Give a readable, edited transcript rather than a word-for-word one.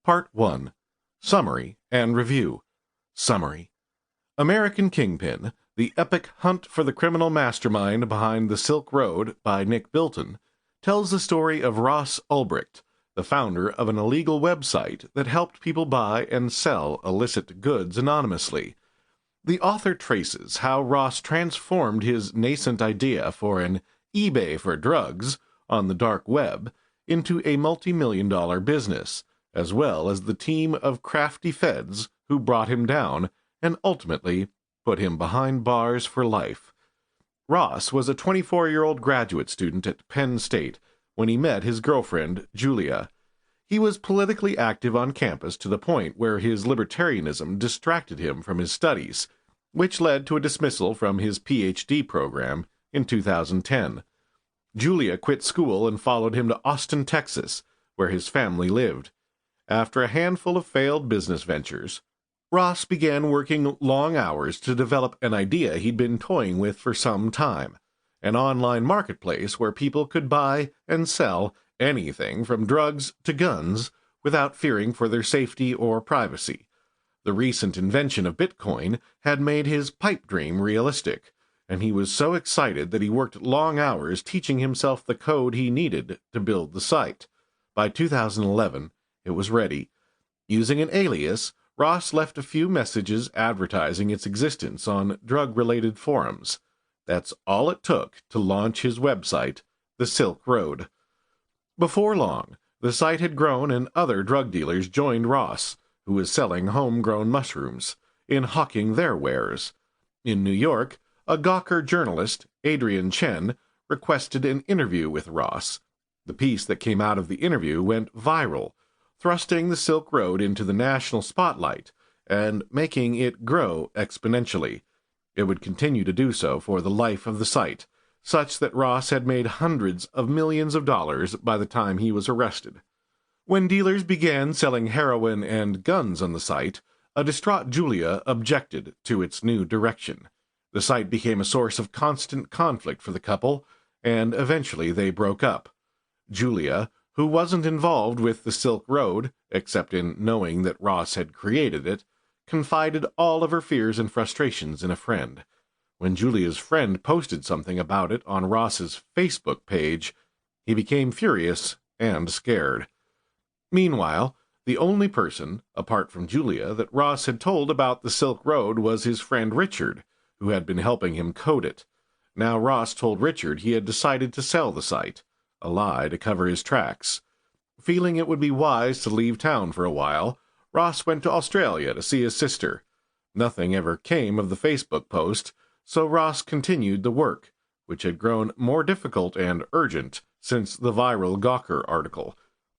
Part 1. Summary and Review. Summary. American Kingpin, The Epic Hunt for the Criminal Mastermind Behind the Silk Road by Nick Bilton, tells the story of Ross Ulbricht, the founder of an illegal website that helped people buy and sell illicit goods anonymously. The author traces how Ross transformed his nascent idea for an eBay for drugs on the dark web into a multi-million-dollar business, as well as the team of crafty feds who brought him down and ultimately put him behind bars for life. Ross was a 24-year-old graduate student at Penn State when he met his girlfriend, Julia. He was politically active on campus to the point where his libertarianism distracted him from his studies, which led to a dismissal from his Ph.D. program in 2010. Julia quit school and followed him to Austin, Texas, where his family lived. After a handful of failed business ventures, Ross began working long hours to develop an idea he'd been toying with for some time, an online marketplace where people could buy and sell anything from drugs to guns without fearing for their safety or privacy. The recent invention of Bitcoin had made his pipe dream realistic, and he was so excited that he worked long hours teaching himself the code he needed to build the site. By 2011, it was ready. Using an alias, Ross left a few messages advertising its existence on drug-related forums. That's all it took to launch his website, The Silk Road. Before long, the site had grown and other drug dealers joined Ross, who was selling homegrown mushrooms, in hawking their wares. In New York, a Gawker journalist, Adrian Chen, requested an interview with Ross. The piece that came out of the interview went viral, thrusting the Silk Road into the national spotlight and making it grow exponentially. It would continue to do so for the life of the site, such that Ross had made hundreds of millions of dollars by the time he was arrested. When dealers began selling heroin and guns on the site, a distraught Julia objected to its new direction. The site became a source of constant conflict for the couple, and eventually they broke up. Julia, who wasn't involved with the Silk Road, except in knowing that Ross had created it, confided all of her fears and frustrations in a friend. When Julia's friend posted something about it on Ross's Facebook page, he became furious and scared. Meanwhile, the only person, apart from Julia, that Ross had told about the Silk Road was his friend Richard, who had been helping him code it. Now Ross told Richard he had decided to sell the site, a lie to cover his tracks. Feeling it would be wise to leave town for a while, Ross went to Australia to see his sister. Nothing ever came of the Facebook post, so Ross continued the work, which had grown more difficult and urgent since the viral Gawker article,